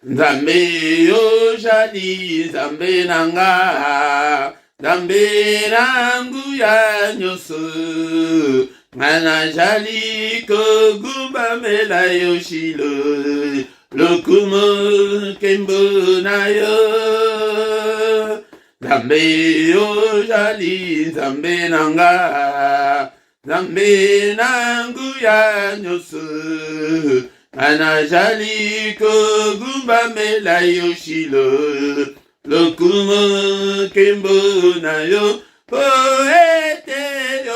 Nzambe ozali Nzambe nanga, Nzambe nanguya nyonso, ngana jali kogumbamela yo shilo, lokumo kembo na yo. Nzambe ozali Nzambe nanga, Nzambe nanguya nyonso, anajali kogumbamela yo shilo, lokumo kembo na yo. Poete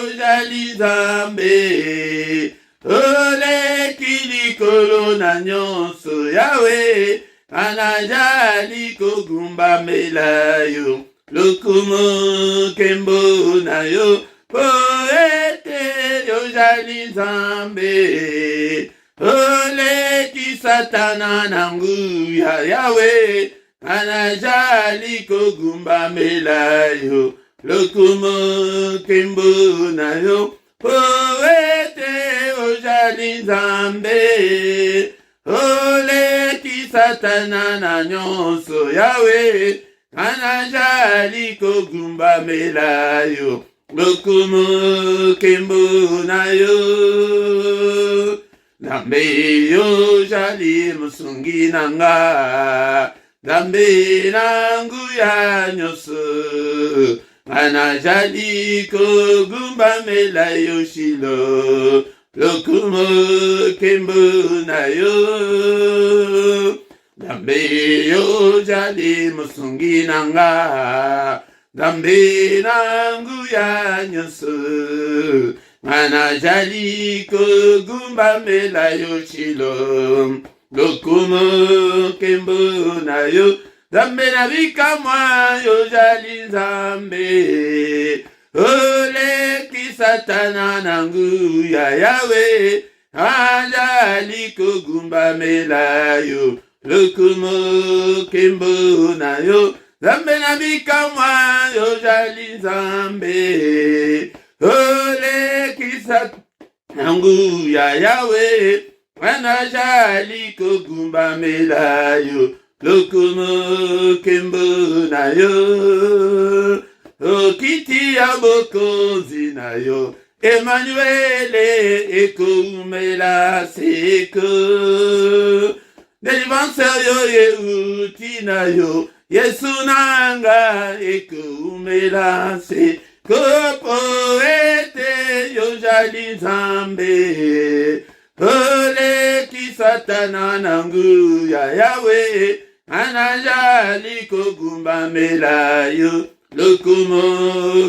ozali Nzambe, ole kilikolo na nyonso yawe, anajali kogumbamela yo, lokumo kembo na yo. Poete ozali Nzambe, ole ki satana nanguya yawe, anajali kogumbamela yo, lokumo kembo na yo. Poete ozali Nzambe, ole ki satana na nyonso yawe, anajali kogumbamela yo, lokumo kembo na yo. Nzambe ozali musungi nanga, Nzambe nanguya nyonso, anajali kogumbamela yo shilo, lokumo kembo na yo. Nzambe ozali musungi nanga, Nzambe nanguya nyonso, anajali kogumbamela yo shilo, lokumo kembo na yo. Nzambe na bikamwa ozali Nzambe, ole ki satana nanguya yawe, anajali kogumbamela yo, lokumo kembo na yo. Nzambe na bikamwa ozali Nzambe, ole ki satana nanguya yawe, anajali kogumbamela yo, lokumo kembo na yo. Okiti ya bokonzi na yo, Emmanuel ekumela seko, délivrance yo yeuti na yo, Yesu nanga ekumela seko. Poete ozali Nzambe, ole ki satana nanguya yawe, anajali kogumbamela yo, lokumo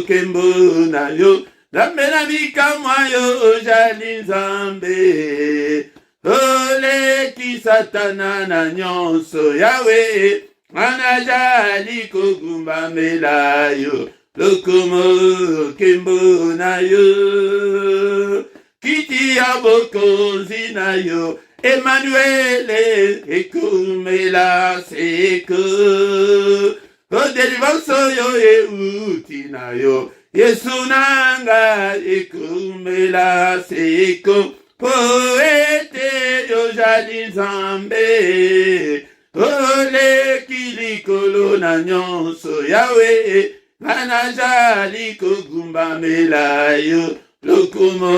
kembo na yo. Nzambe na bikamwa yo ozali Nzambe, ole ki satana na nyonso yawe, anajali kogumbamela yo, lokumo kembo na yo. Kiti ya bokonzi na yo, Emmanuel ekumela seko, o délivrance yo euti na yo, Yesu nanga ekumela seko. Poete ozali Nzambe, ole kilikolo na nyonso yawe, anajali kogumbamela yo, lokumo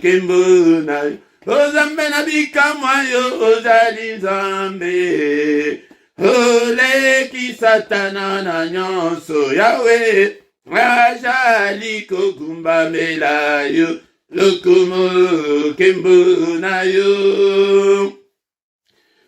kembo na yo. Nzambe na bikamwa yo ozali Nzambe, ole ki satana na nyonso yawe, anajali kogumbamela yo, lokumo kembo na yo.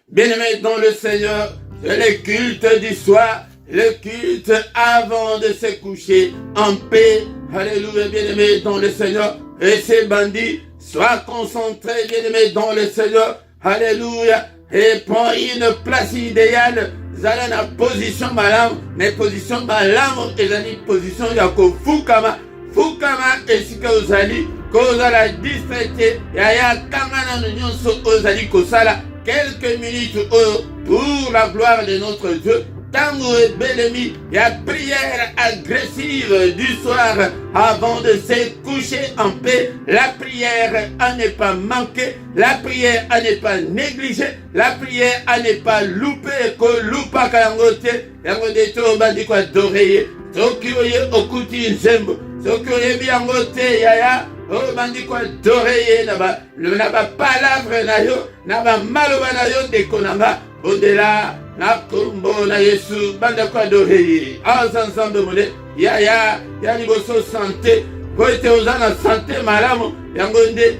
Bien-aimés dans le Seigneur, c'est le culte du soir, le culte avant de se coucher en paix. Alléluia, bien-aimés dans le Seigneur. Et ces bandits, sois concentrés, bien-aimés dans le Seigneur. Alléluia. Et prends une place idéale. Zala na position malamu, na position malamu, ezali position ya kofukama. Fukama esika ozali, kozala distraite, ya kangana no nyonso ozali kosala quelques minutes pour la gloire de notre Dieu, tango et belemi, il y a prière agressive du soir avant de se coucher en paix. La prière à ne pas manquer, la prière à ne pas négliger, la prière à ne pas louper, que loupa kalangote, yangote to bandi kwa doreye, soki oye okuti nzembo, soki oye biangote yaya, oh bandi kwa doreye na ba palavre na yo, na ba maloba na yo dekonanga, odela na kombo na Yesu banda kwa doreye. Ensemble mole, ya liboso santé, ko ete ozana santé malamu, yangonde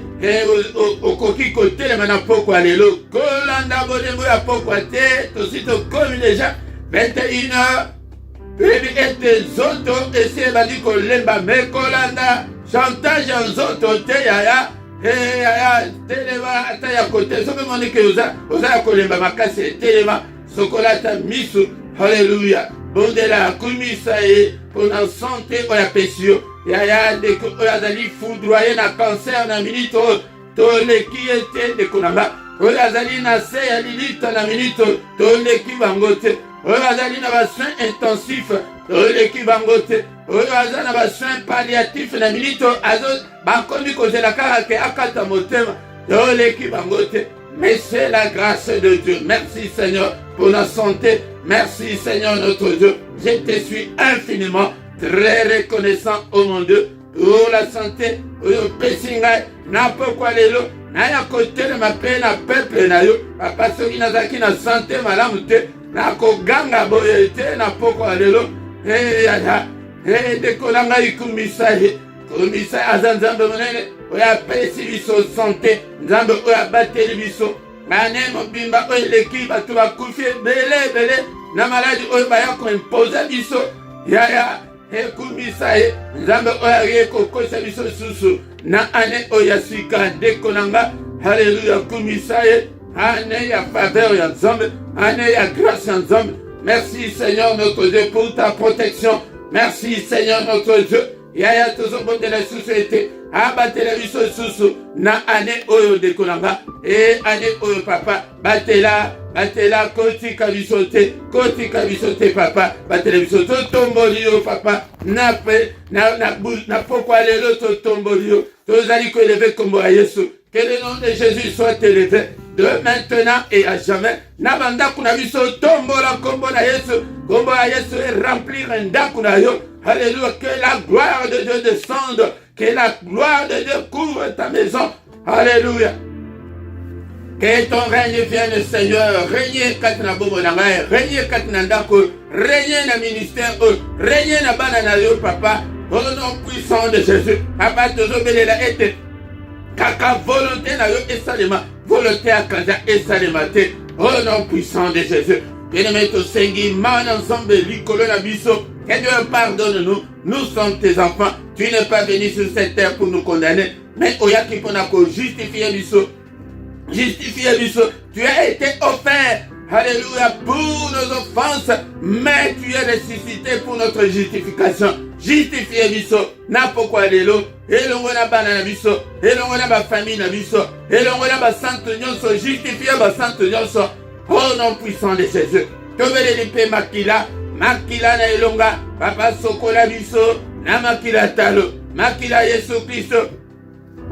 okoki kotelema na pokwa lelo, kolanda bolengo ya pokwa te, tosi tokomi deja 21h, pebi ete zoto ese bandi kolemba me kolanda, chantage en zoto te yaya, yaya telema ata ya kote, sobe monike oza ya kolemba makasi telema, sokolata misu, hallelujah, bondela kumisa e, pona santé oya pesio, yaya deko oya zali foudroyer na cancer na minito, toleki ete deko nanga, oya zali na se ya lilita na minito, toleki bangote, oya zali na basoin intensif, toleki bangote, oya zali na basoin palliatif na minito, azo bakomi kozela kaka ke akata motema, toleki bangote. Mais c'est la grâce de Dieu. Merci Seigneur pour la santé. Merci Seigneur notre Dieu. Je te suis infiniment très reconnaissant au mon Dieu pour la santé. Na pourquoi lelo na ya côté de ma peine à peuple na yo. Papa soki na zaki na santé malamu te. Na ko ganga boyete na pourquoi lelo. Dekolanga ikumisa komisa azanzambe monene. Oya pesi biso santé, nzambe oya bateli biso, ngane mobimba oya leki batu bakufi bele na maladi oya baya ko imposer biso, yaya ekumisa nzambe oya yeko kosa biso susu na ane oya sika dekonanga, haleluya kumisa ane ya faveur ya nzambe, ane ya grâce ya nzambe. Merci Seigneur notre Dieu pour ta protection, merci Seigneur notre Dieu. Yaya tozo bonde la société abatela biso susu na ane oyo dekolanga e ane oyo papa batela kotika biso te papa batela biso to tomboli yo papa na pourquoi lelo to tomboli yo tozali ko élever kombo ya Yesu, que le nom de Jésus soit élevé de maintenant et à jamais. Na bandaku na biso tombola kombo na Yesu, kombo ya Yesu et remplir ndaku na yo. Alléluia, que la gloire de Dieu descende, que la gloire de Dieu couvre ta maison. Alléluia. Que ton règne vienne, Seigneur. Règne katina bobo nangaye, règne katina ndako, règne na ministère, règne na banana yo papa. Au nom puissant de Jésus, papa tozo belela ete kaka volonté na yo esalema, volonté akaza esalema te. Au nom puissant de Jésus. Bien-aimé tosengi man ensemble likolo na biso. Que Dieu pardonne-nous, nous sommes tes enfants. Tu n'es pas venu sur cette terre pour nous condamner, mais oyaki ponako justifier biso. Justifier biso. Tu as été offert, alléluia, pour nos offenses, mais tu es ressuscité pour notre justification. Justifier biso. Na pourquoi lelo, elongo na bana na biso, elongo na ba famille na biso, elongo na ba sainte nyonso, justifier ba sainte nyonso. Au nom puissant de Jésus. Tobele lipe makila. Makila na elonga, papa sokola biso, na makila talo, makila Yesu Kristo,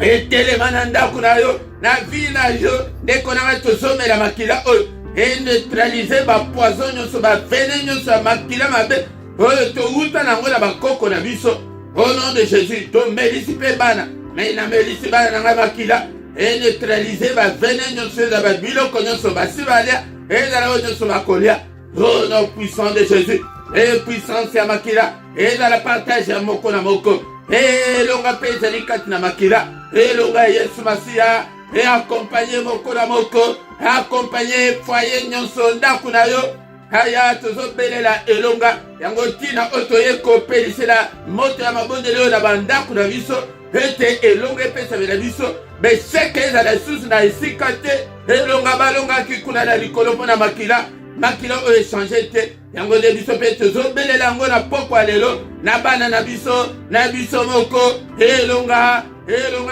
etele mananda kunayo, na vie na yo, deko na tosome la makila oyo, et neutraliser ba poison nyonso, ba venin nyonso, makila mabe, oyo to uta na ngola ba koko na biso, au nom de Jésus, to melisi pe bana, mais na melisi bana na makila, et neutraliser ba venin nyonso, ba biloko nyonso, ba sibalia, et na la nyonso ba kolia. Au nom puissant de Jésus, et puissance ya makila, et dans la partage ya moko na moko, et longa pezali kati na makila, et longa Yesu Masia, et accompagner moko na moko, accompagner foyer nyonso ndaku na yo, haya tozo belela elonga, yango tina otoye ko pelisela moto ya mabondelo na bandaku na biso, ete elonga pesa bela biso, mais seke za la susu na isikate, elonga balonga kikuna na likolo pona makila. Makila o échanger te yango de biso pe tozo belela yango na pokwa lelo na bana na biso moko elonga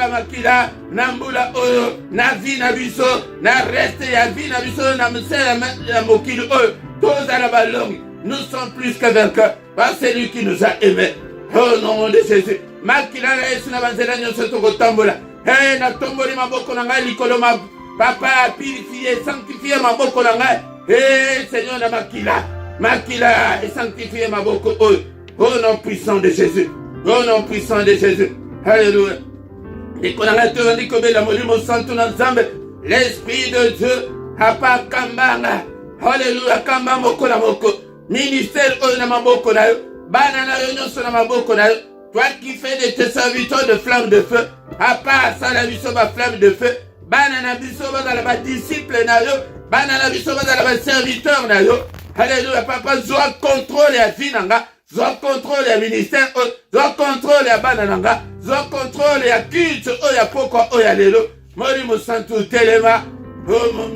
makila na mbula oyo na vie na biso na reste ya vie na biso na msela ya mokili oyo tozala balongi nous sommes plus que vainqueurs par celui qui nous a aimés. Au nom de Jésus. Makila na Yesu na banzela nyonso tokotambola. Hey, na tomboli maboko na ngai likolo ma papa purifier, sanctifier maboko na ngai. Hey, Seigneur na makila et sanctifier maboko. Au nom puissant de Jésus. Au nom puissant de Jésus. Alléluia. Et qu'on arrête de dire que la molimo santo na nzambe. L'Esprit de Dieu a pas kambanga. Alléluia, kamba moko na moko. Ministère oyo na maboko na yo. Bana na yo nyonso na maboko na yo. Toi qui fais de tes serviteurs de flamme de feu. A part ça la biso ba flamme de feu. Bana na biso ba la disciple na yo. Bana na biso ba la serviteur na yo. Alléluia, papa, zoa contrôle ya vie nanga. Zoa contrôle ya ministère. Zoa contrôle ya bana nanga. Zoa contrôle ya culte oya pokwa oya lelo. Mori mosantu telema.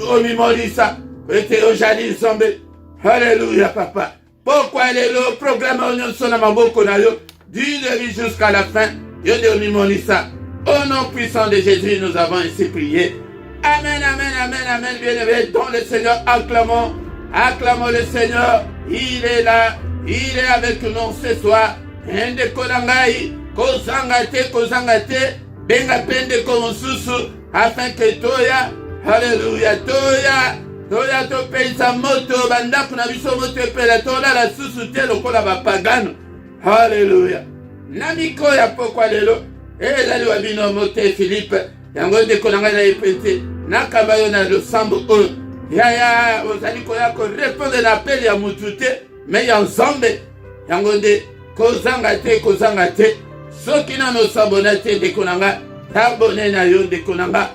Omi morisa. Ete ojali nzambe. Alléluia, papa. Pourquoi lelo programme onyon sona maboko na yo. Du début jusqu'à la fin. Yo de omi morisa. Au nom puissant de Jésus, nous avons ainsi prié. Amen, amen, amen, amen. Bien-aimé, dans le Seigneur, acclamons. Acclamons le Seigneur. Il est là. Il est avec nous ce soir. Ende kolangai. Kozangate. Benga pende komosusu. Afin que toya. Alléluia. Toya to peisa moto. Bandapu na biso moto epela. Tola la susu te lokola bapagano. Alléluia. Namiko ya pokwa lelo. Ezali wabino mote Philippe. Yango nde kolanga na epete. Nakamba yo na losambo oyo. Ya ozali koya ko répondre na appel ya mutu te. Mais ya nzambe. Yango nde kozanga te. Soki na no sabona te nde kolanga. Tabone na yo nde kolanga.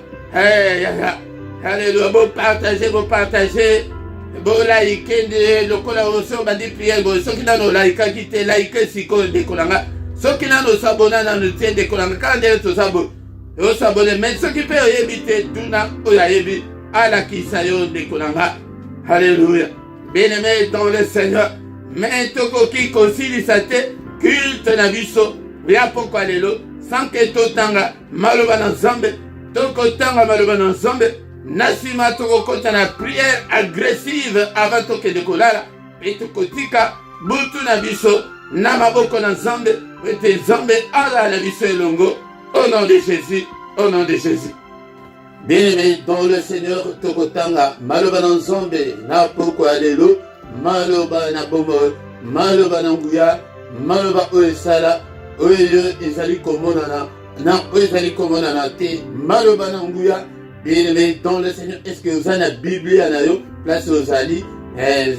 Alléluia. Bon partager. Bon like nde lokola oso bandi prière. Bon soki na no like kite like siko nde kolanga. Soki na no sabona na no te nde kolanga. Kande to sabo. Yo sabone mais soki pe oyebi te tuna oyebi ala kisayo nde kolanga. Alléluia. Bien-aimé dans le Seigneur. Mais toko ki kosilisa te culte na biso. Ya pokwa lelo sans que totanga maloba na nzambe. Toko tanga maloba na nzambe. Nasima toko kota na prière agressive avant toke de kolala. Et toko tika butu na biso. Na maboko na nzambe. Ete nzambe ala na biso elongo. Au nom de Jésus. Au nom de Jésus. Bien-aimé dans le Seigneur, tokotanga maloba na nzambe na pokwa lelo, maloba na bomo, maloba na nguya, maloba oesala, oyo ezali komonana, na ezali komonana te, maloba na nguya. Bien-aimé dans le Seigneur, est-ce que vous avez la Bible na yo, place ozali,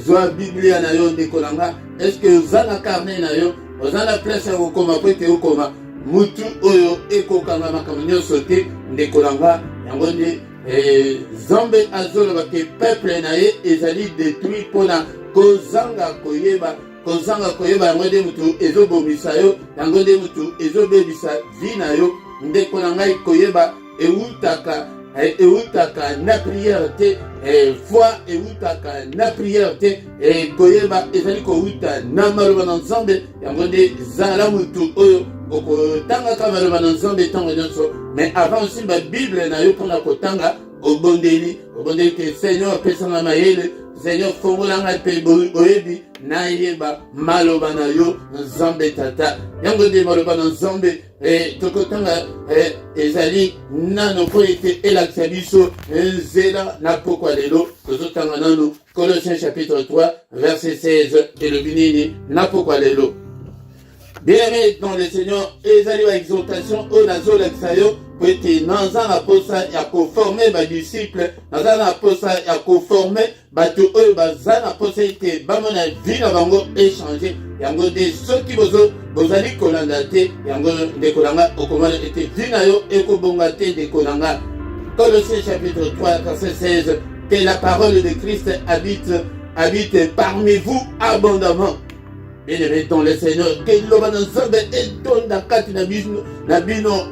zoa Bible na yo ndekolanga, est-ce que vous avez la carnet na yo, vous avez la place ya kokoma pete okoma, mutu oyo ekokanga makambo nyonso te ndekolanga. Yango nde Zambe azoloba ke peuple na ye ezali détruit pona kozanga koyeba yango nde mutu ezobomisa yo, yango nde mutu ezobebisa vi na yo. Ndeko na ngai koyeba eutaka na prière te, foi eutaka na prière te, koyeba ezali kouta na maloba na nzambe. Yango nde zala mutu oyo okotangaka maloba na nzambe ntango nyonso. Mais avant aussi ba Bible na yo mpona kotanga obondeli ke Seigneur apesanga mayele, Seigneur fongolanga mpe boyebi nayeba maloba na yo nzambe tata. Yango nde maloba na nzambe tokotanga ezali nano po ete elakisa biso nzela na pokwa lelo. Tozotanga nano Colossiens chapitre 3 verset 16 elobi nini na pokwa lelo. Bien-aimé dans le Seigneur, ezali wa exhortation o nazolakisa yo po ete naza na posa ya koforme badisciple, naza na posa ya koforme bato oyo baza na posa ete bamona vi na bango échanger. Yango nde soki bozali kolanda te, yango ndeko nanga okomona ete vi na yo ekobonga te ndeko nanga. Colossiens chapitre 3 verset 16, que la parole de Christ habite parmi vous abondamment. Bien-aimé dans le Seigneur, que l'homme nzambe etonda kati na bino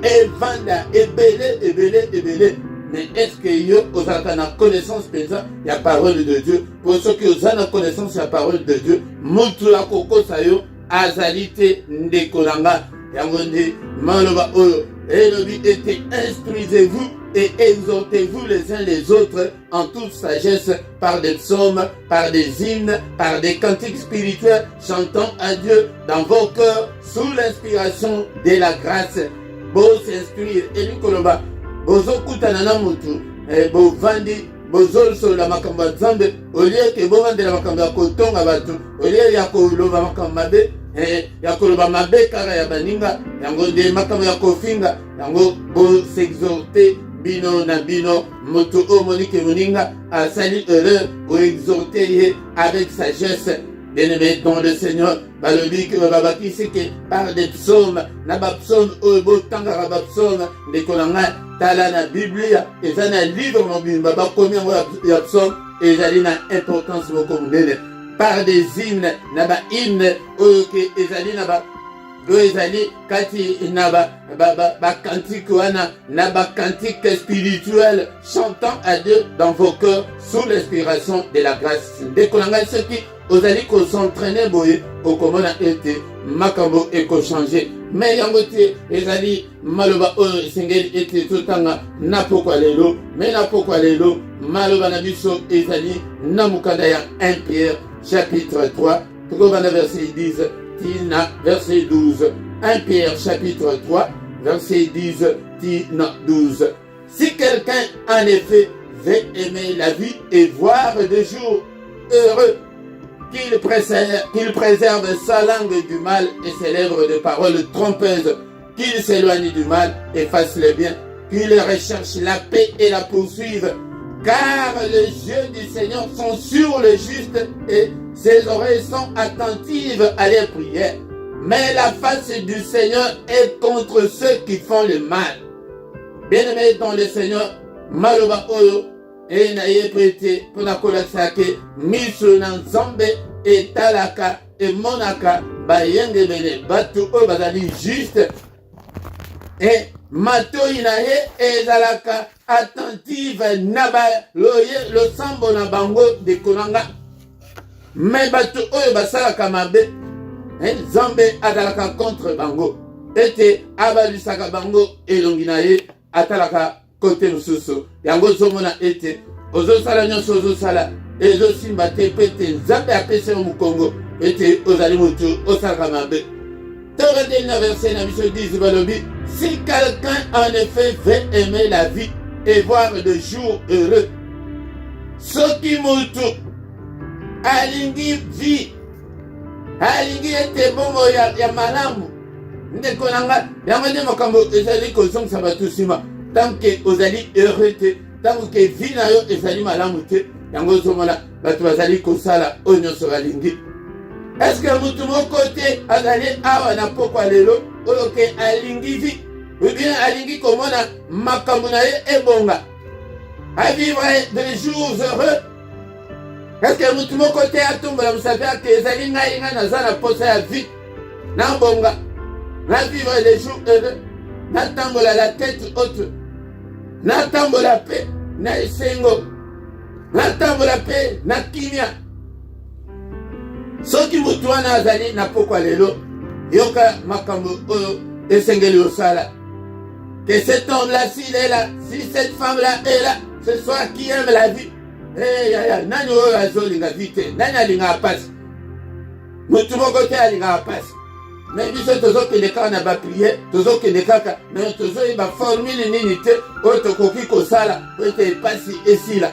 evanda ebele. Mais est-ce que yo ozalaka na connaissance penza ya parole de Dieu? Pour ceux qui ont la connaissance ya parole de Dieu, mutu akokosa yo azali te ndeko nanga. Yango nde maloba oyo elobi ete instruisez-vous et exhortez-vous les uns les autres en toute sagesse par des psaumes, par des hymnes, par des cantiques spirituels, chantant à Dieu dans vos cœurs sous l'inspiration de la grâce. Beau s'instruire et Nikoloba, bozo kutanana mutu, bovandi, bozo sur la makamba zambe, au lieu que bovandi la makamba kotonga batu, au lieu ya koloba makamba be, ya koloba mabe kara ya baninga, yango de makamba ya kofinga, yango bo s'exhorter bino na bino, mutu o monike moninga, a sali heureux, ou exhorter avec sagesse. Bien-aimé dans le Seigneur, balobi que babaki c'est que par des psaumes, na ba psaume obo tanga ba psaume de kolanga tala na Biblia et ça na livre mon bimba ba combien ya psaume et j'allais na importance beaucoup munene par des hymnes na ba hymne o que ezali na ba do ezali kati na ba cantique wana na ba cantique spirituel chantant à Dieu dans vos cœurs sous l'inspiration de la grâce de kolanga ce qui ozali ko s'entraîner boye okomona ete makambo eko changer mais yango te ezali maloba oyo sengeli ete totanga na pokwa lelo mais na pokwa lelo maloba na biso ezali na mukanda ya 1 Pierre chapitre 3 tokobanda verset 10 tina verset 12 1 Pierre chapitre 3 verset 10 tina 12. Si quelqu'un en effet veut aimer la vie et voir des jours heureux, qu'il préserve sa langue du mal et ses lèvres de paroles trompeuses, qu'il s'éloigne du mal et fasse le bien, qu'il recherche la paix et la poursuive, car les yeux du Seigneur sont sur le juste et ses oreilles sont attentives à leurs prières. Mais la face du Seigneur est contre ceux qui font le mal. Bien-aimés dans le Seigneur, maloba oyo, et naye prêté pour la kolakisake miso na nzambe et talaka et monaka bayenge bene batu o bazali juste et matoi naye ezalaka attentive naba loye lo sambo na bango de konanga mais batu oyo basalaka mabe nzambe azalaka contre bango ete abalisaka bango elongi naye atalaka côté mosusu yango zomona ete ozosala nyonso ozosala ezosimba te mpe ete nzambe apesa yo mokongo ete ozali motu osalaka mabe. Toreteli na verset na biso 10 balobi si quelqu'un en effet veut aimer la vie et voir de jours heureux, soki motu alingi vie alingi ete bongo ya malamu ndeko nanga yango nde makambo ezali kozongisa bato nsima tant que ozali heureux te tant que vie na yo ezali malamu te yango ozomona bato bazali kosala oyo nyonso balingi. Est-ce que mutu moko te azali awa na pokwa lelo oyo ke alingi vie ou bien alingi komona makambo na ye ebonga avivre des jours heureux? Est-ce que mutu moko te atombola mosapi ake ezali ngai naza na posa ya vie nabonga na vivre des jours heureux natambola la tête haute natambola pe na esengo natambola pe na kimia. Soki mutu wana azali na pokwa lelo yoka makambo oyo esengeli osala que cet homme là s'il est là, si cette femme là est là, ce soit qui aime la vie nani oyo azolinga vie te nani alingaka pasi mutu moko te alingaka pasi mais biso tozokende kaka na bapriere tozokende kaka mais tozoyeba formule nini te oyo tokoki kosala po ete epasi esila.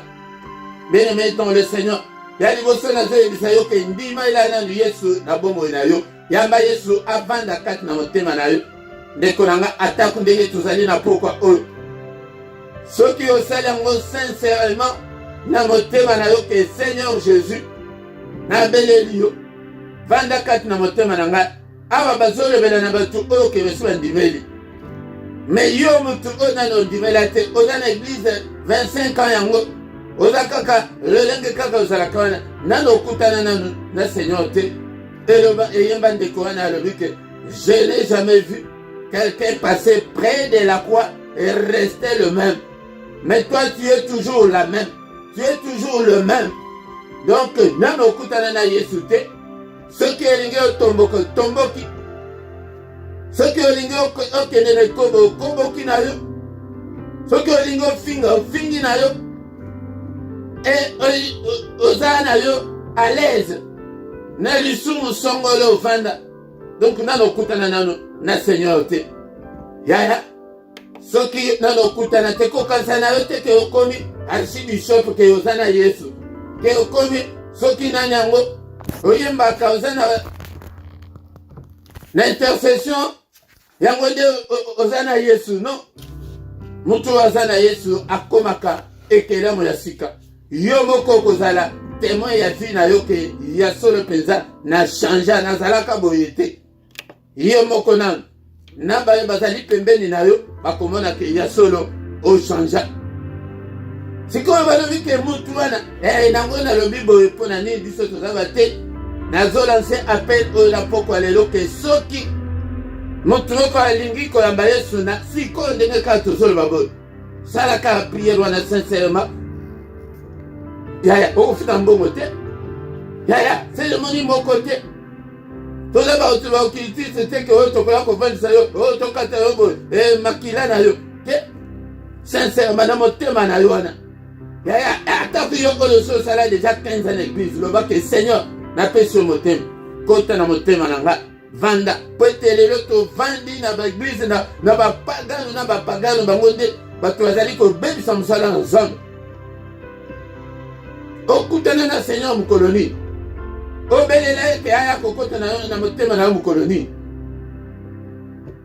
Bien-aimé dans le Seigneur, ya liboso nazoyebisa yo ke ndima ela nanu Yesu na bomoi na yo yamba Yesu avanda kati na motema na yo ndeko nanga atako ndenge tozali na pokwa oyo soki osali yango sincèrement na motema na yo ke Seigneur Jésus nabeleli yo vanda kati na motema na ngai awa bazolobela na bato oyo ke beso bandimeli mais yo mutu oyo nani ondimela te oza na église 25 ans yango oza kaka lolenge kaka ozalaka wana nani okutana nanu na Seigneur te eloba eyemba ndeko wana alobi ke je n'ai jamais vu quelqu'un passer près de la croix et rester le même, mais toi tu es toujours la même, tu es toujours le même. Donc nani okutana na Yesu te soki elingi otomboka tomboki soki olingi okende na ekombo okomboki na yo soki olingi ofinga ofingi na yo oza na yo à l'aise na lisumu songolo ofanda donc nano okutana nano na seigneur te yaya soki nano okutana te kokanisa na yo te ke okomi archibishop ke oza na Yesu ke okomi soki nani yango oyembaka oza na intercession yango nde oza na Yesu non mutu aza na Yesu akomaka ekelemo ya sika yo moko kozala témoin ya vie na yo ke ya solo penza na changea nazalaka boye te yo moko nano na baye bazali pembeni na yo bakomona ke ya solo ochangea sikoyo balobi ke mutu wana nango nalobi boye mpo na nini biso tozaba te nazolanse appel oyo na pokwa lelo ke soki mutu moko alingi koyamba Yesu na sikoyo ndenge kaka tozoloba boye salaka priere wana sincèrement yaya okofika mbongo te yaya cérémonie moko te toza bautu baokilitise te ke oyo tokoya kovandisa yo oyo tokata yo boye makila na yo te sincèrement na motema na yo wana yaya atako yo oyo so osala déjà 15 ans na église loba ke seigneur napesi yo motema kota na motema na nga vanda po ete lelo tovandi na baeglise na bapagano bango nde bato bazali kobebisa mosala na nzambe okutana na seigneur mokoloni obelela ete aya kokota na yo na motema na yo mokoloni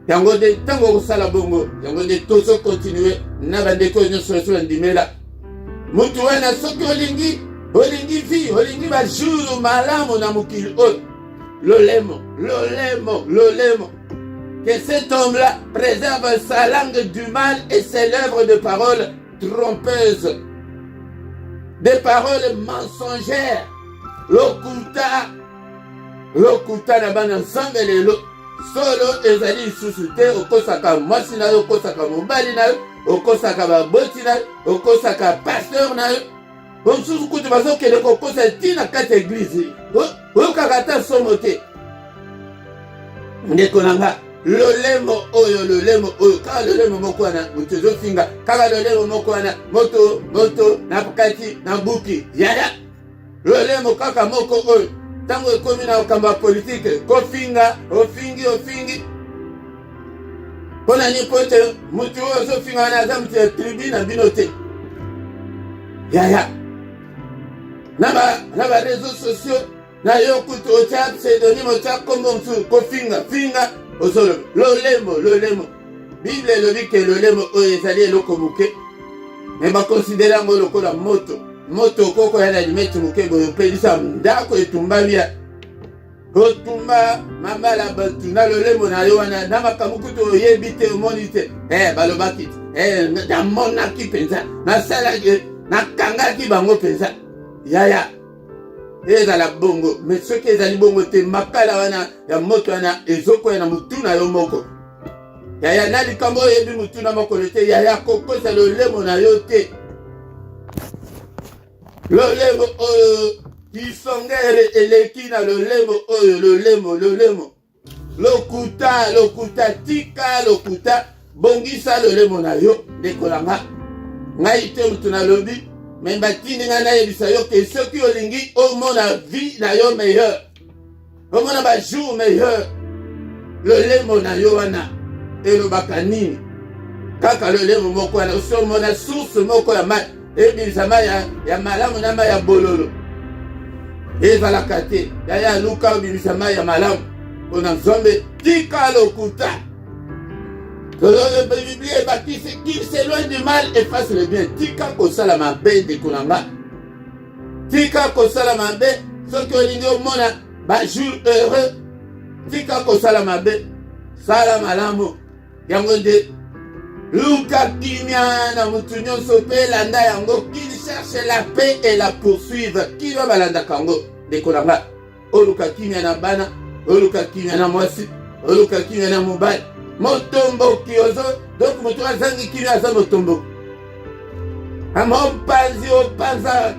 yango nde ntango okosala bongo yango nde tozokontinue na bandeko nyonso nyonso bandimela mutu wana soki olingi vi olingi bajour malamu na mokili oyo lolemo que cet homme-là préserve sa langue du mal et ses lèvres de paroles trompeuses, des paroles mensongères. Lokuta na bana nzambe lelo solo ezali lisusu te okosaka mwasi na yo okosaka mobali na yo okosaka baboti na yo okosaka pasteur na yo mosusu kutu bazokende kokosa ntina kati ya eglize oyokaka ata somo te ndeko na nga lolemo oyo kaka lolemo moko wana moto ezofinga kaka lolemo moko wana moto na kati na buki yaya lolemo kaka moko oyo ntango ekomi na okamba ya politike kofinga ofingi mpona nini po ete motu oyo ozofinga wana aza moto ya tribu na bino te yaya na bareseau sociaux na yo kutu otya pseudonyme otya kombo mosusu kofinga osolo lolemo bible elobi ke lolemo oyo ezali eloko moke me bakonsidere yango lokola moto okokoya na limeti moke boye opelisa ndako etumbami ya otumba mabala batu na lolemo na yo wana na makambo kutu oyebi te omoni te balobaki namonaki mpenza nasalaki nakangaki bango mpenza yaya ezala bongo me soki ezali bongo te makala wana ya moto wana ezokoya na mutu na yo moko yaya na likambo oyebi mutu na mokolo te yaya kokosa lolemo na yo te lolemo oyo kisongere eleki na lolemo oyo lolemo lokuta tika lokuta bongisa lolemo na yo ndekolanga ngai te mutu na lobi me batindi ngai nayebisa yo ke soki olingi omona vie na yo meilleur omona bajour meilleur lolemo na yo wana elobaka nini kaka lolemo moko wana osi omona source moko ya mai ebilisa mai ya malamu na mai ya bololo ezalaka te yaya luka obilisa mai ya malamu mpona nzambe tika lokuta Biblie ebakisi qui s'éloigne du mal efface le bien. Tika kosala mabe ndeko na nga. Tika kosala mabe soki olingi omona bajour heureux. Tika kosala mabe sala malamu. Yango nde luka kimia na mutu nyonso mpe elanda yango qu'il cherche la paix et la poursuivre. Ki va balandaka yango ndeko na nga. Oluka kimia na bana, oluka kimia na mwasi, oluka kimia na mobali. Motomboki ozo donc moto azangi kini aza motomboki amompanzi opanza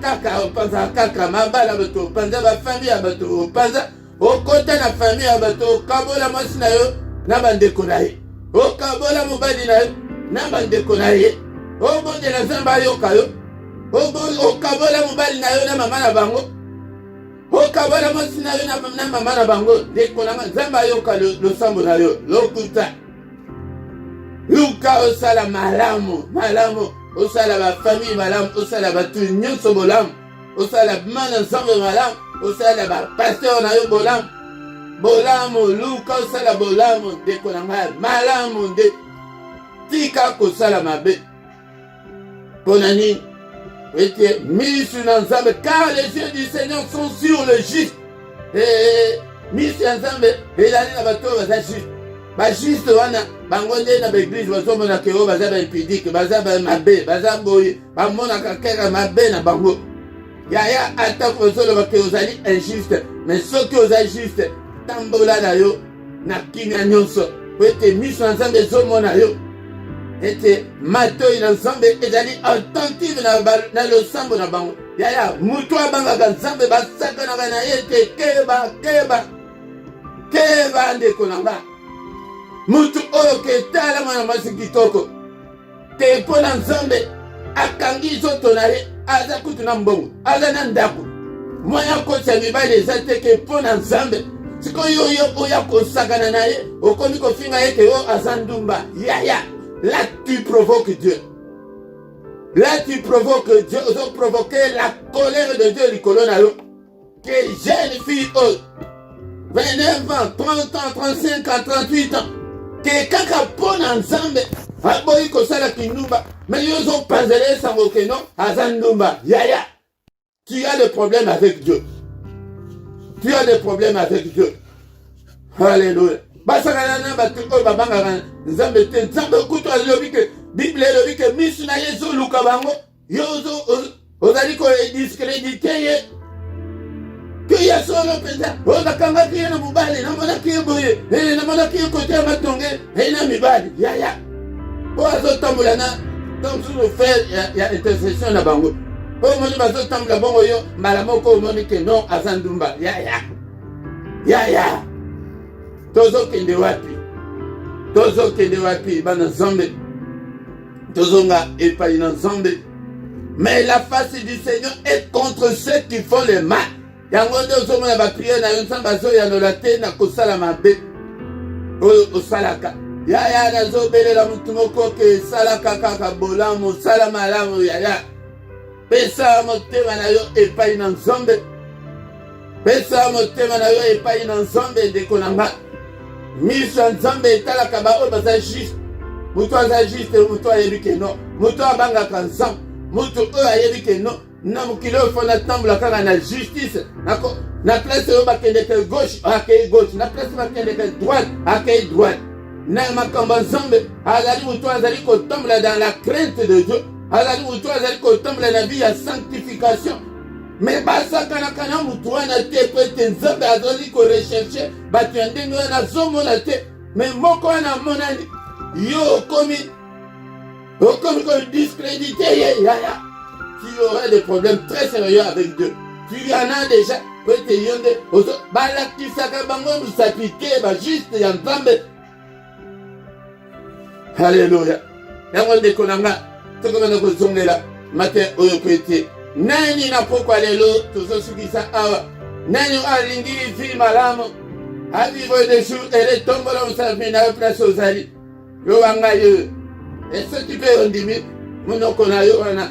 kaka mabala bato opanza bafamille ya bato opanza okota na famille ya bato okabola mwasi na yo na bandeko na ye okabola mobali na yo na bandeko na ye obondela nzambe ayoka yo, okabola mobali na yo na mama na bango, okabola mwasi na yo na mama na bango, ndeko nanga nzambe ayoka losambo na yo. Lokuta luka osala malamu, osala bafamille malamu, osala batu nyonso bolamu, osala mana nzambe malamu, osala bapasteur na yo bolamu, luka osala bolamu, ndeko nanga malamu nde tika kosala mabe. Pona nini? Ete misu na nzambe, car les yeux du Seigneur sont sur le juste. Misu ya nzambe ezali na bato baza juste. Ba juste wana bango nde na baeglise bazomona ke oyo baza baimpudique, baza bamabe, baza boye, bamonaka kaka mabe na bango. Yaya atako ozoloba ke ozali injuste, mais soki oza juste tambola na yo na kimia nyonso, po ete misu na nzambe ezomona yo. Ete matoi na nzambe ezali attentive na losambo na bango. Yaya mutu abangaka nzambe basakanaka na ye te keba ndeko na nga. Mutu oyo ketala mwana mwasi kitoko te mpo na nzambe akangi nzoto na ye, aza kutu na mbongo, aza na ndako, mwanya koti ya mibali eza te ke mpo na nzambe. Sikoyo oyo oya kosakana na ye okomi kofinga ye ke oyo aza ndumba. Yaya là tu provoques Dieu. Là tu provoques Dieu. Ils ont provoqué la colère de Dieu likolo na yo. Que jeune fille 29 ans, 30 ans, 35 ans, 38 ans, que kaka pona nzambe aboyi kosala kinumba, mais ils ont panzelé sango ke non azandumba. Yaya, tu as des problèmes avec Dieu. Tu as des problèmes avec Dieu. Alléluia. Basakana na batu oyo babangaka nzambe te. Nzambe kutu alobi ke Bible elobi ke misu na ye ezoluka bango, yo ozali kodiscredite ye. Que ya solo mpenza ozakangaki ye na mobali, namonaki ye boye, namonaki ye kote ya matonge na mibali. Yaya po azotambola na tomsusu fe ya intercession na bango, po omoni bazotambola bongo yo mbala moko omoni ke non aza ndumba. Yaya tozokende wapi bana nzambe, tozonga epai na nzambe. Mais la face du Seigneur est contre ceux qui font le mal. Yango nde ozomona bapriere na yo nzambe azoyanola te na kosala mabe oyo osalaka. Yaya nazobelela mutu moko ke esalaka kaka bolamu, osala malamu. Yaya pesa motema na yo epai na nzambe, pesa motema na yo epai na nzambe ndeko na nga. Miso ya nzambe etalaka baoyo baza juste. Mutu aza juste, mutu ayebi ke non, mutu abangaka nzambe, mutu oyo ayebi ke non na mokili oyo fo natambola kaka na justice. Na place oyo bakendeke gauche akei gauche, na place bakendeke droite akei droite. Na makambo ya nzambe azali mutu azali kotambola dans la crainte de Dieu, azali mutu azali kotambola na vie ya sanctification. Mais basakanaka na mutu wana te po ete nzambe azali korecherche bato ya ndenge wana azomona te. Mais moko wana amonani yo okomi kodiscrédite ye. Yaya tu aurais des problèmes très sérieux avec Dieu. Tu en as déjà. Po ete yo nde balakisaka bango mosapi te bajuste ya nzambe. Alléluia. Yango ndeko na nga tokomana kozongela mate oyo po ete nani na pokwa lelo tozosukisa awa, nani alingi vi malamu avivre des jours ele tombola mosapi na yo place ozali yo wanga yo. Esoki mpe ondimi monoko na yo wana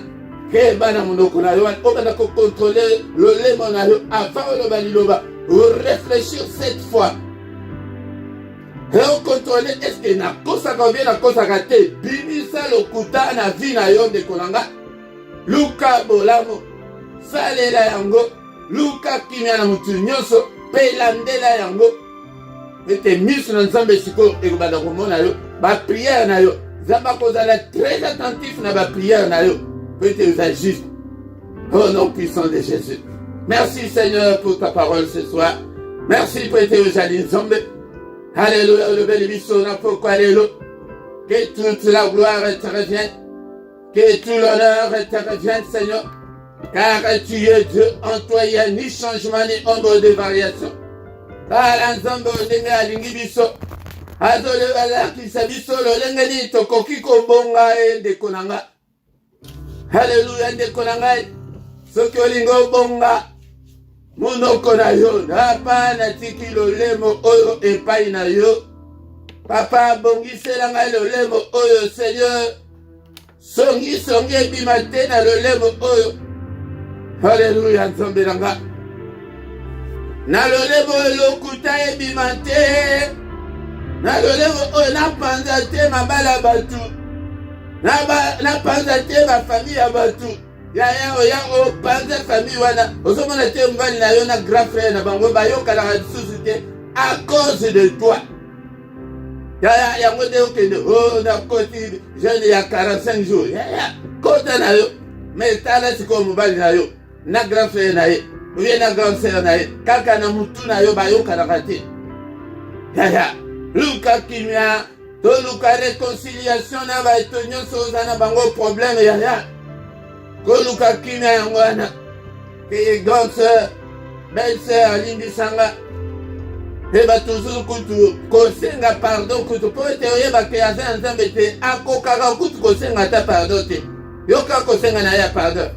keba na monoko na yo wana obanda kokontrole lolemo na yo avant oloba liloba, réfléchir 7 fois. Contrôler est-ce que nakosaka ou bien nakosaka te. Bimisa lokuta na vi na yo ndeko na nga. Luka bolamu salela yango, luka kimia na mutu nyonso pe landela yango. Ete miso na nzambe siko ekobanda komona yo bapriere na yo. Zamba kozala très attentif na bapriere na yo po ete oza juste. Au nom puissant de Jésus. Merci Seigneur pour ta parole ce soir. Merci pour ete ozali nzambe. Alléluia, le bel biso na pourquoi lelo. Que toute la gloire te revienne. Que tout l'honneur te revienne, Seigneur. Car tu es Dieu, en toi il n'y a ni changement ni ombre de variation. Car nzambe ndenge alingi biso. Azole alakisa biso lolenge ni tokoki kobonga ndeko na nga. Alléluia, ndeko na ngai. Soki olingo bonga monoko na yo, hapana tiki lolemo oyo epai na yo. Papa, bongisela ngai lolemo oyo, Seigneur. Songi ebima te na lolemo oyo. Alléluia, nzambe na ngai. Na lolemo oyo lokuta ebima te. Na lolemo oyo napanza te mabala batu. Napanza te bafamille ya batu. Ya opanza famille wana. Ozomona te mobali na yo na grand frère na bango bayokalaka lisusu te à cause de toi. Yango te okende na koti jeune ya 45 jours. Kota na yo. Mais tala sikoyo mobali na yo na grand frère na ye. Oye na grand sœur na ye. Kaka na mutu na yo bayokalaka te. Luka kimia. Toluka réconciliation na bato nyonso oza na bango problème koluka kimia yango wana. Ke grande sœur, belle sœur alimbisanga. Eba toujours kutu kosenga pardon kutu po ete oyebake aza na nzambe te akokaka kutu kosenga ta pardon te. Yoka kosenga na ya pardon.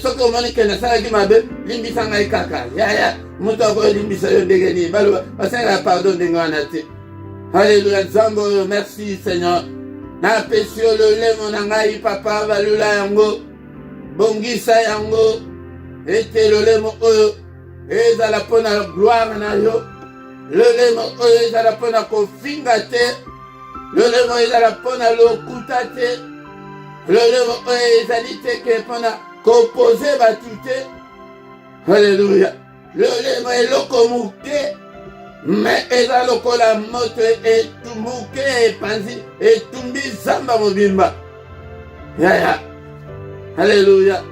Soki omoni ke nasalaki mabe limbisanga ye kaka. Moto akoyelimbisa yo ndenge nini baloba basenga pardon ndenge wana te. Alléluia, Nzambo, merci Seigneur. Na pesi lolemo na ngai papa balula yango. Bongisa yango. Ete lolemo oyo ezala pona gloire na yo. Lolemo oyo ezala pona kofinga te. Lolemo ezala pona lokuta te. Lolemo oyo ezali te ke pona kopose batu te. Alléluia. Lolemo eloko muke. Mais eza lokola moto etumbuke epanzi etumbi zamba mobimba. Alléluia.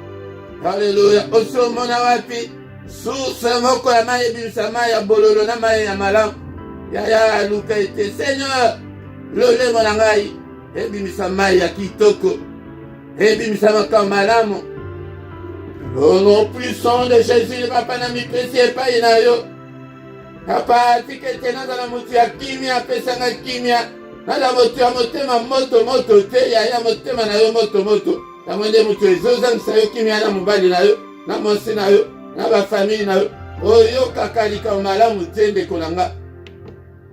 Alléluia. Osomona wapi source moko ya mai ebimisa mai ya bololo na mai ya malamu. Luka ete Seigneur lolemo na ngai ebimisa mai ya kitoko. Ebimisa maka malamu. Au nom puissant de Jésus, papa na mipesi epai na yo. Papa, tikete nazala mutu ya kimia, apesanga kimia. Nazala mutu ya motema moto te, ya motema na yo moto. Na mwende mutu ezozangisa yo kimia na mobali na yo, na monsi na yo, na bafamille na yo. Oyo kakalika malamu te ndeko na nga.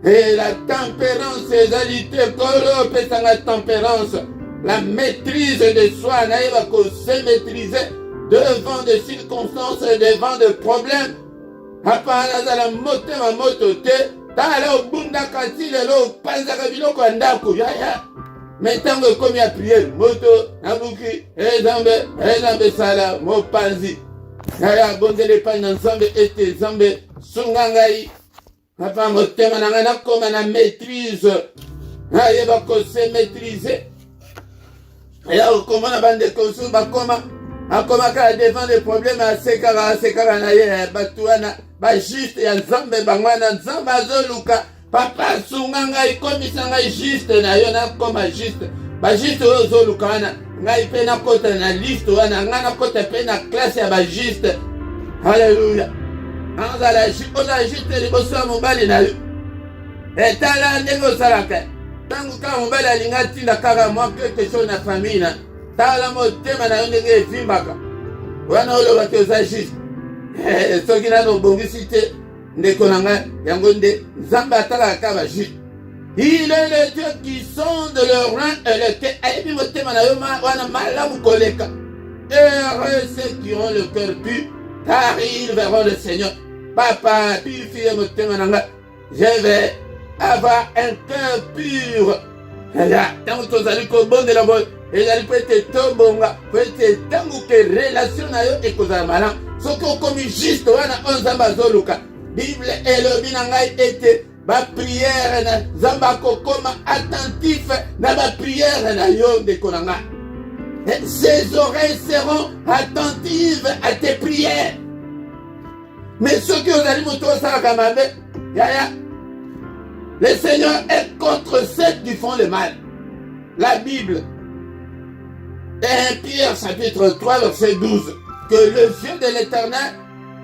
Et la tempérance ezali te kolo pesanga tempérance. La maîtrise de soi, naïva ko se maîtriser devant des circonstances, devant des problèmes. Hapana zala motema moto te. Tala obundaka ti lelo panzaka biloko ya ndako. Mentango ekomi ya priere moto nabuki ezambe sala mopanzi. Bondele epai na nzambe ete nzambe sunga ngai. Papa motema na ngai nakoma na maîtrise. Nayeba kose maîtriser. Okomona bandeko mosusu bakoma akomaka devant des problèmes asekaka na ye bato wana bajuste ya nzambe bango wana nzambe azoluka. Papa sunga ngai komisa ngai juste na yo nakoma juste bajuste oyo ozoluka wana ngai mpe nakota na liste wana ngai nakota mpe na classe ya bajuste. Halleluya. ozala juste liboso ya mobali na yo. Etala ndenge osalaka ntango kaka mobali alinga ntinda kaka mwa quelque chose na famille na tala motema na yo ndenge evimbaka wana olobaki oza juste. Soki nano obongisi te ndeko na ngai yango nde nzambe atalaka kaka bajuste. Il est le Dieu qui sonde le rein et le cœur. Ayebi motema na yo wana malamu koleka. Heureux ceux qui ont le cœur pur, car ils verront le Seigneur. Papa, purifie motema na ngai. Je vais avoir un cœur pur. Tango tozali kobondela boye ezali po ete tobonga po ete tango ke relation na yo ekozala malamu. Soki okomi juste wana oyo nzambe azoluka. Bible elobi na ngai ete bapriere na nzambe akokoma attentif na bapriere na yo ndeko na ngai. Ses oreilles seront attentives à tes prières. Mais soki ozali moto osalaka mabe yaya. Le Seigneur est contre ceux qui font le mal. La Bible, 1 Pierre chapitre 3 verset 12, que les yeux de l'Éternel,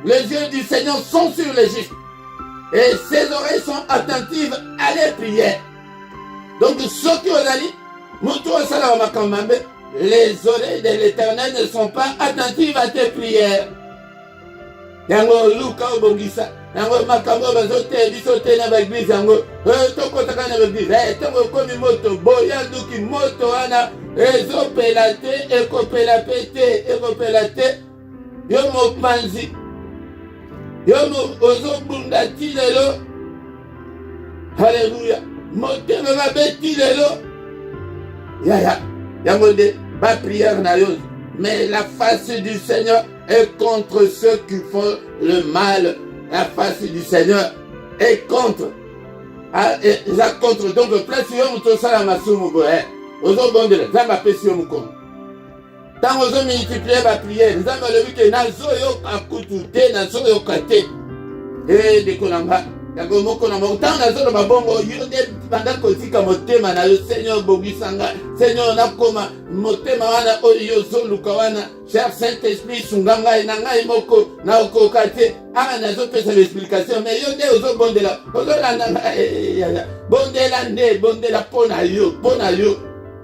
les yeux du Seigneur sont sur les justes, et ses oreilles sont attentives à les prières. Donc, ceux qui ont dit, Moutou Osala Makamambe, les oreilles de l'Éternel ne sont pas attentives à tes prières. Yango luka obongisa. Yango makambo bazote biso te na l'église yango. Tokotaka na l'église. Tongo komi moto boya nduki moto wana ezopela te ekopela pete ekopela te. Yo mopanzi. Yo ozobunda ti lelo. Alléluia. Motema babeti lelo. Ya. Yango de ba prière na yo. Mais la face du Seigneur est contre ceux qui font le mal. La face du Seigneur est contre. Eza contre. Donc, place yo muto sala masumu bo. Ozo bondela. Zamba pesi yo mukono. Tant ozo multiplier ba prière. Zamba le wike nazo yo akutu te nazo yo kate. Dekolanga. Yango moko na moko. Tant nazo na mabongo yo de banda kotika motema na yo Seigneur bogisanga. Seigneur nakoma motema wana oyo zoluka wana. Cher Saint-Esprit sunganga inanga imoko na okokate. Nazo pesa l'explication mais yo de ozo bondela. Ozo landa bondela nde bondela pona yo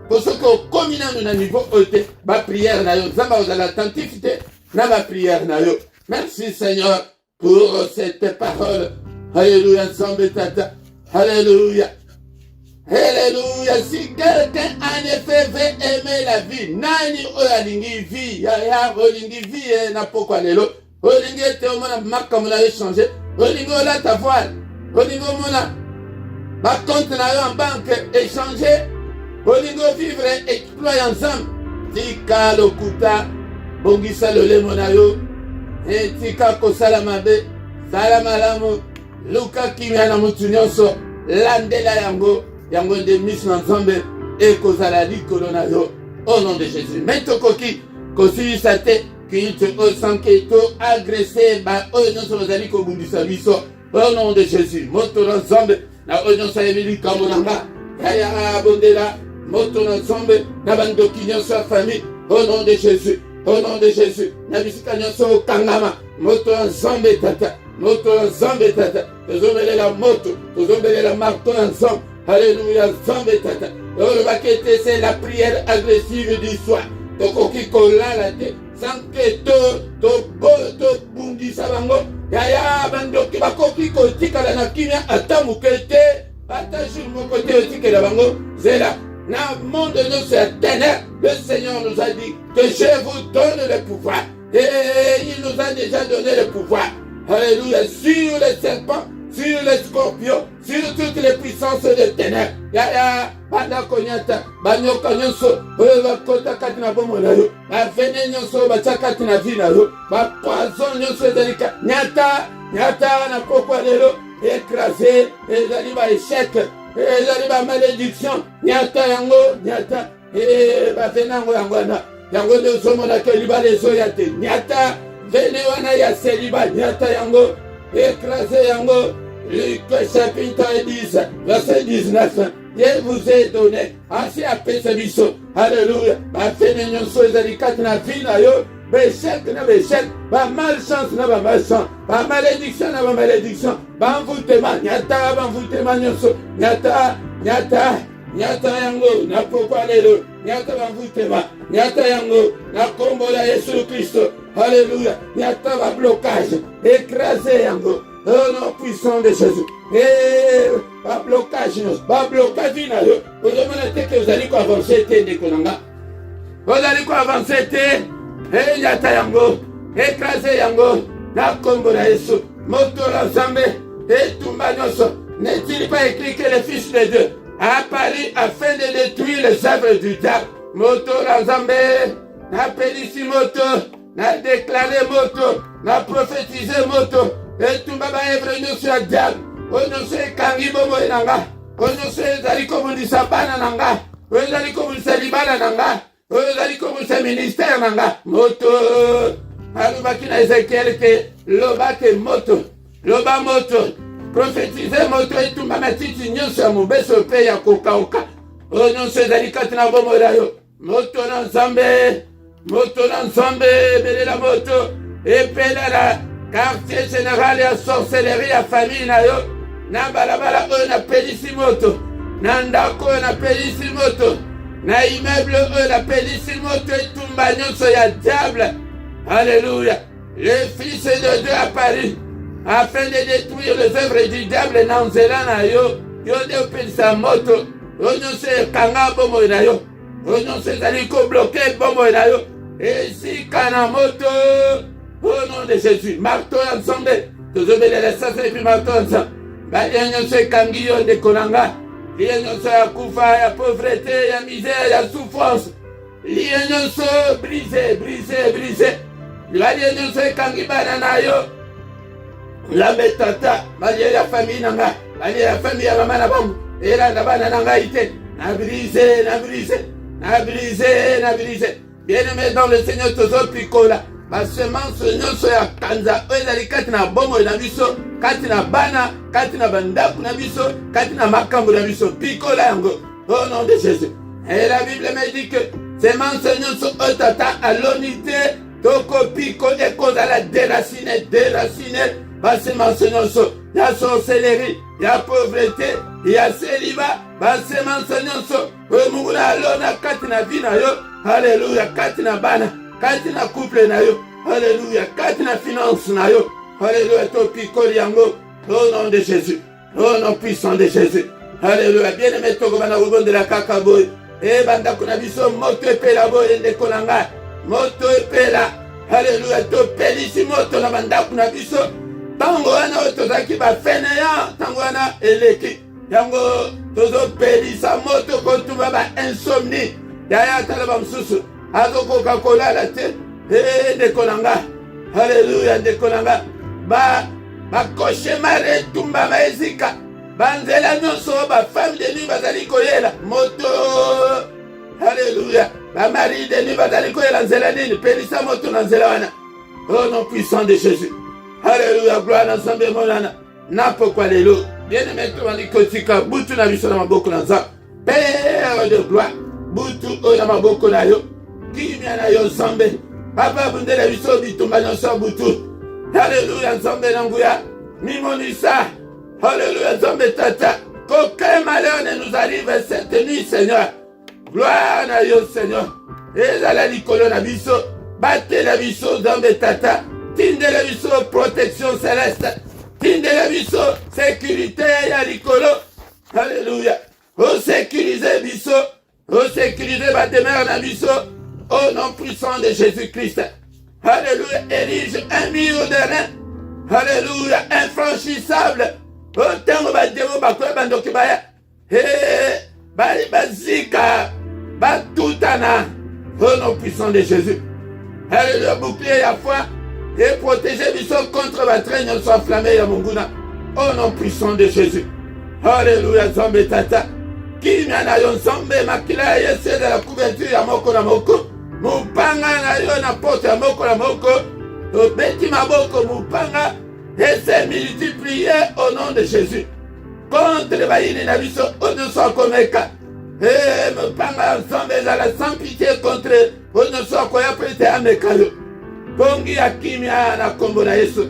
pour ce que comme na niveau haute ba prière na yo zamba ozala attentifité na ba prière na yo. Merci Seigneur pour cette parole. Alléluia, ensemble, tata. Alléluia. Alléluia. Si quelqu'un en effet veut aimer la vie, nani oyalingi vie, ya olingi vie na pokwa lelo. Olingi te omona makambo na yo changer. Olingi ola ta voile. Olingi omona ba compte na yo en banque échanger. Olingi vivre exploit ensemble. Tika lokuta bongisa lolemo na yo. Tika kosala mabe, sala malamu. Luka kimia na mutu nyonso landela yango de mis na nzambe ekozala likolo na yo au nom de Jésus. Mentokoki kosilisa te kite osanke to agressé ba oyo nyonso bazali kobundisa biso au nom de Jésus. Moto na nzambe na oyo nyonso ayebi likambo na nga yaya bondela moto na nzambe na bandoki nyonso ya famille au nom de Jésus. Au nom de Jésus. Na bisika nyonso okangama moto na nzambe tata. Moto nzambe tata. Tozobelela moto. Tozobelela marteau ensemble. Alléluia nzambe tata. Le bakete c'est la prière agressive du soir. Tokoki kolala te. Sanke to bundisa bango. Yaya bandoki bakoki kotikala na kimia ata mukete. Ata jour moko te otikela bango. Zela. Na monde de ce ténèbres, le Seigneur nous a dit que je vous donne le pouvoir. Et il nous a déjà donné le pouvoir. Alléluia. Sur les serpents, sur les scorpions, sur toutes les puissances des ténèbres. Yaya, banda konyata, banyoka nyonso, bakota kati na bomo na yo, bavene nyonso, bachakati na vi na yo, bapoison nyonso ezalika, nyata na pokwa lelo, écrasé, ezali ba échec, ezali ba malédiction, nyata yango, nyata, bavene yango wana, yango nde ozomona ke libala ezoya te, nyata, vene wana ya seliba, nyata yango, écrasé yango. Luc chapitre 10, verset 19. Dieu vous est donné. Ainsi appelé ce biso. Alléluia. Ma femme nyonso ezali kati na vie na yo. Béchec na béchec. Ba malchance na ba malchance. Ba malédiction na ba malédiction. Ba envoûtement. Nyata ba envoûtement nyonso. Nyata yango. Na pokwa lelo. Nyata ba envoûtement. Nyata yango. Na kombo la Yesu Christo. Alléluia. Nyata ba blocage. Écrasé yango. Au nom puissant de Jésus. Et pas blocage, pas blocage. Vous demandez que vous allez avancer, vous allez avancer, et yata yango, écraser yango, na kombo na Yesu, moto la Zambé, et tumba nyonso. N'est-il pas écrit que le Fils de Dieu a apparu afin de détruire les œuvres du diable? Moto la Zambé, na pélissi moto, na déclaré moto, na prophétisé moto. Et tout baba evre nyonso ya diable oyo nyonso ekangi bomoi na nga oyo nyonso ezali kobundisa bana na nga oyo ezali kobundisa libala na nga oyo ezali kobundisa ministère na nga moto alobaki na Ezekiel ke loba ke moto loba moto prophétise moto etumba matiti nyonso ya mobeso mpe ya kokauka oyo nyonso ezali kati na bomoi na yo moto na nzambe belela moto epelela quartier général ya sorcellerie ya famille na yo na balabala oyo na pelisi moto na ndako oyo na pelisi moto na immeuble la pellicile moto etumba nyonso ya diable. Alléluia. Le Fils de Dieu apparu afin de détruire les œuvres du diable na nzela na yo. Yo de opelisa moto. Yo nyonso ekanga bomoi na yo. Yo nyonso ezali kobloke bomoi na yo. Esika na moto. Au nom de Jésus. Marteau ensemble. Tozobelela sasa epi marteau ensemble. Balia nyonso ekangi yo ndeko na nga. Liye nyonso ya kufa, ya pauvreté, ya misère, ya souffrance. Liye nyonso brisé. Balia nyonso ekangi bana na yo. Lambe tata, balia ya famille na nga. Balia ya famille ya mama na bango. Elanda bana na nga ite. Na brisé. Bien-aimé dans le Seigneur tozo pikola. Basemence nyonso ya kanza ezali kati na bomo na biso, kati na bana, kati na bandaku na biso, kati na makambo na biso, pikola yango au nom de Jésus. Et la Bible me dit que semence nyonso otata alonité toko piko ekozala déraciner basemence nyonso ya sorcellerie, ya pauvreté, ya célibat, basemence nyonso omungula alona kati na vie na yo. Alléluia. Kati na bana, kati na couple na yo. Alléluia. Kati na finance na yo. Alléluia. Topikoli yango au nom de Jésus. Au nom puissant de Jésus. Alléluia. Bien-aimé toko bana de la kakaboy. E banda kuna biso moto epela boye ndeko na ngai. Moto epela. Alléluia. Topelisi moto na banda kuna biso. Tango wana otozaki bafeneya. Tango wana eleki. Yango tozopelisa moto kotuba ba insomnie. Yaya talaba msusu. Azokoka kolala te. Ndeko na nga. Alléluia. Ndeko na nga. Ba koshemare tumba maezika. Banzela nyonso ba femme de nuit bazali koyela. Moto. Alléluia. Ba mari de nuit bazali koyela nzela nini. Pelisa moto na nzela wana. Au nom puissant de Jésus. Alléluia. Gloire ensemble monana. Napokwa lelo. Bien-aimé tovandi kotika. Butu na biso na maboko na nzambe. Père de gloire. Butu oyo na maboko na yo. Kimia na yo nzambe. Papa bundela biso bitumba nyonso butu. Alléluia nzambe na nguya. Mimonisa. Alléluia nzambe tata. Qu'aucun malheur ne nous arrive cette nuit, Seigneur. Gloire à Dieu, Seigneur. Ezala likolo na biso. Bate la biso nzambe tata. Tinde la biso protection céleste. Tinde la biso sécurité ya likolo. Alléluia. O sécuriser biso. O sécuriser ba demeure na biso. Au nom puissant de Jésus-Christ. Alléluia. Érige un mur de rein. Alléluia. Infranchissable. Au temps ba démo ba kwa bandoki baya. Bazika. Batutana. Au nom puissant de Jésus. Alléluia. Bouclier à foi. Et protéger biso contre la traîne soit enflammée ya munguna. Au nom puissant de Jésus. Alléluia. Zombe tata. Kimia na yo nzambe makila yese de la couverture ya moko na moko. Mupanga na yo na porte ya moko na moko. Obeti maboko mupanga. Et se multiplier au nom de Jésus. Contre les baïnes na biso onoso komeka. Et mupanga nzambe za la sans pitié contre onoso koya prete ameka yo. Pongi ya kimia na kombo na Yesu.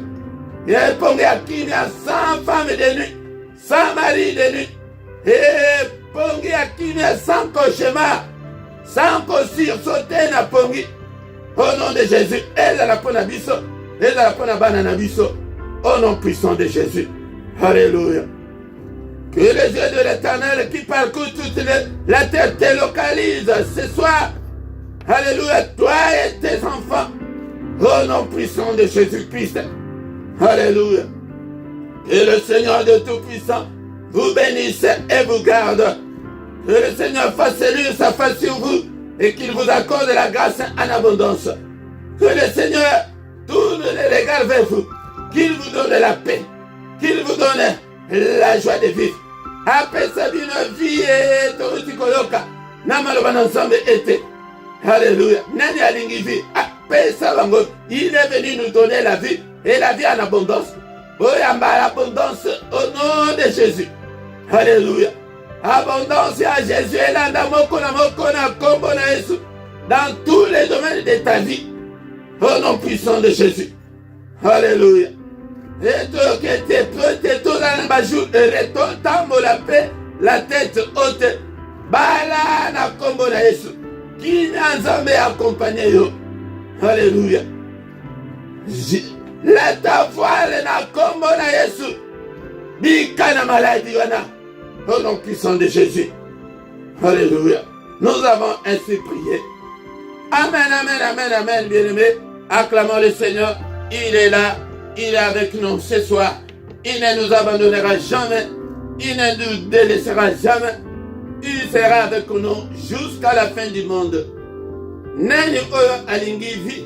Et pongi ya kimia sans femme de nuit. Sans mari de nuit. Et pongi ya kimia sans cauchemar. Sans sursauter na pongi. Au nom de Jésus. Elle a la pona biso. Elle a la pona banana biso. Au nom puissant de Jésus. Alléluia. Que les yeux de l'Éternel qui parcourent toute la terre te localisent ce soir. Alléluia. Toi et tes enfants. Au nom puissant de Jésus-Christ. Alléluia. Que le Seigneur de Tout-Puissant vous bénisse et vous garde. Que le Seigneur fasse luire sa face sur vous et qu'il vous accorde la grâce en abondance. Que le Seigneur tourne les regards vers vous. Qu'il vous donne la paix. Qu'il vous donne la joie de vivre. Après sa vie, une vie et Torutikoyoka. Namaloban ensemble était. Alléluia. Nani alingi vie. Après sa bango. Il est venu nous donner la vie et la vie en abondance. Boyamba l'abondance au nom de Jésus. Alléluia. Abondance à Jésus et là dans tous les domaines de ta vie. Au nom puissant de Jésus. Alléluia. Et toi qui étais prêt, tout dans le bajou, et retourne la paix, la tête haute. bala na kombo na Yesu kina nzambe accompagné yo. Alléluia. Leta voile na kombo na Yesu bika na maladie wana au nom puissant de Jésus. Alléluia. Nous avons ainsi prié. Amen, amen, amen, amen, bien-aimés. Acclamons le Seigneur. Il est là. Il est avec nous ce soir. Il ne nous abandonnera jamais. Il ne nous délaissera jamais. Il sera avec nous jusqu'à la fin du monde. Nani oyo alingi vi.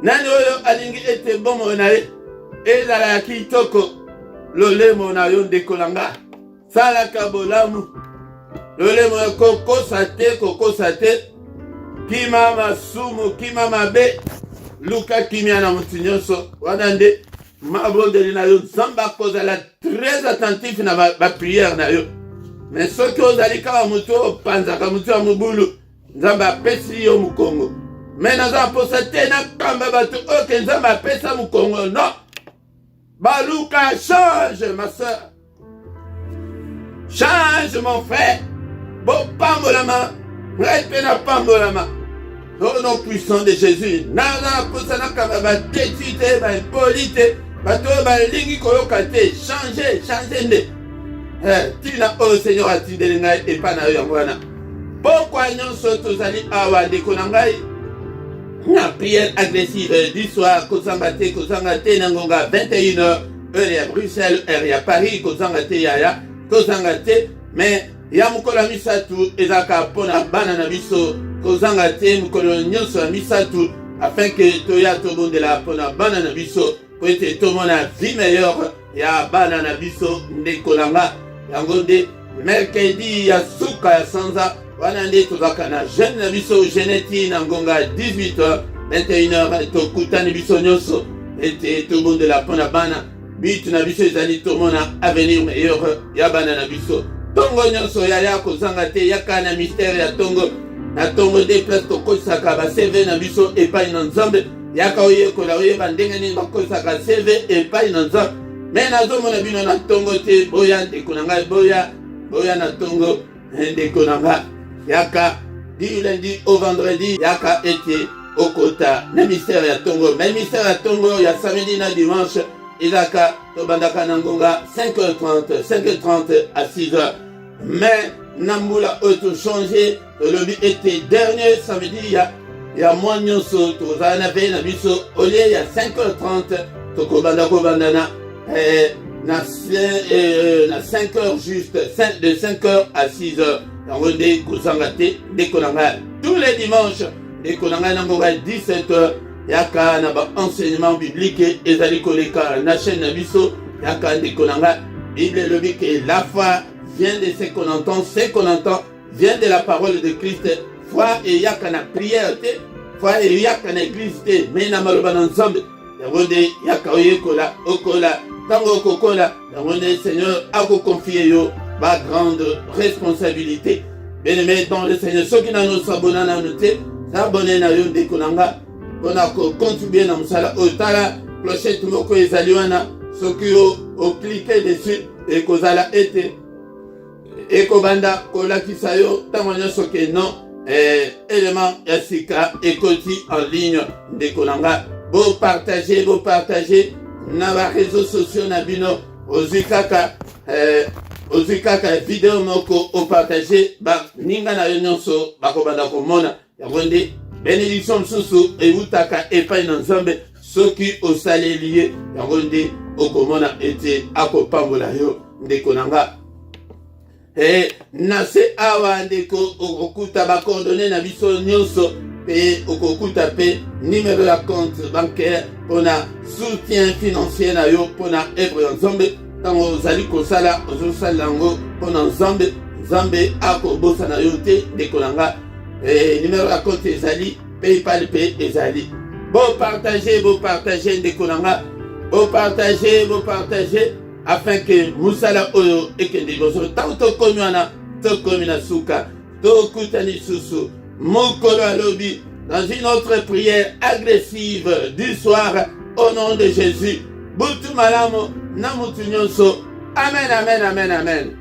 Nani oyo alingi ete bomo nae. Ezala ya kitoko. Lolemo na yo ndekolanga. Salaka bolamu. Lolemo ya koko sate. Kima masumu, kima mabe. Luka kimia na mutu nyonso. Wadande. Mabondeli na yo. Zamba kozala très attentif na ba prière na yo. Mais soki ozali kaka mutu opanzaka mutu ya mubulu. Nzamba apesi yo mukongo. Mais naza posa te na kamba bato oke nzamba apesa mukongo. Non. Baluka, change ma soeur. Change mon frère. Bo pambolama. Répena pambolama. Au nom puissant de Jésus. Naza posa na kamba batetite, impolite. Bato balingi koyoka te. Change nde. Tina o Seigneur atindeli ngai epa na yo yango wana. Pourquoi nyonso tozali awa ndeko na ngai na prière agressive du soir kozanga te na ngonga 21h heure ya Bruxelles heure ya Paris kozanga te yaya kozanga te mais ya mukolo misatu ezaka pona bana na biso kozanga te mukolo nyonso ya misatu afin que toya tobondela pona bana na biso po ete tomona vie meilleure ya bana na biso ndeko na nga yango nde mercredi ya suka ya sanza wana nde tozaka na jeune na biso geneti na ngonga 18h 21h tokutani biso nyonso ete tobondela mpona bana bitu na biso ezali tomona avenir meilleur ya bana na biso tongo nyonso yaya kozanga te yaka na mystère ya tongo na tongo nde place tokosaka ba CV na biso epai na nzambe yaka oyekola oyeba ndenge nini bakosaka CV epai na nzambe mais nazomona bino na tongo te boya ndeko na ngai boya na tongo ndeko na ngai yaka du lundi au vendredi yaka ete okota na mystère ya tongo mais mystère ya tongo ya samedi na dimanche ezaka tobandaka na ngonga 5h30 à 6h mais na mbula oyo tochange tolobi ete dernier samedi ya mwa nyonso tozala na veye na biso olie ya 5h30 tokobandana na 5h juste de 5h à 6h yango nde kozanga te ndeko na ngai tous les dimanches ndeko na ngai na ngonga 17h yaka na baenseignement biblique ezali koleka na chaîne na biso yaka ndeko na ngai Bible elobi que la foi vient de ce qu'on entend vient de la parole de Christ. Foi eyaka na prière te foi eyaka na église te mais na maloba na nzambe yango nde yaka oyekola okola tango okokola yango nde Seigneur akokonfie yo ba grande responsabilité. Bien-aimé dans le Seigneur, ceux qui n'ont pas s'abonner à nous, s'abonner à nous dès qu'on a contribué dans musala otala clochette moko ezaliwana ceux qui ont cliqué dessus et kozala été et kobanda kolakisa yo tamonya soke non élément yasika ekoti en ligne dès qu'on a beau partager na ba réseaux sociaux na bino ozikaka video moko o partager ba ninga na yo nyonso bakobanda komona yango nde bénédiction susu eutaka epai na nzambe soki osali lié yango nde okomona ete akopambola yo ndeko na nga na se awa ndeko okokuta bakordone na biso nyonso pe okokuta pe numéro ya compte bancaire pona soutien financier na yo pona œuvre ya nzambe tango ozali kosala ozosala yango mpona nzambe akobosana yo te ndeko na nga numéro ya compte ezali PayPal pe ezali bopartage ndeko na nga bopartage afin que musala oyo ekende liboso ntango tokomi wana tokomi na suka tokutani susu mokolo alobi dans une autre prière agressive du soir au nom de Jésus butu malamu na mutu nyonso amen.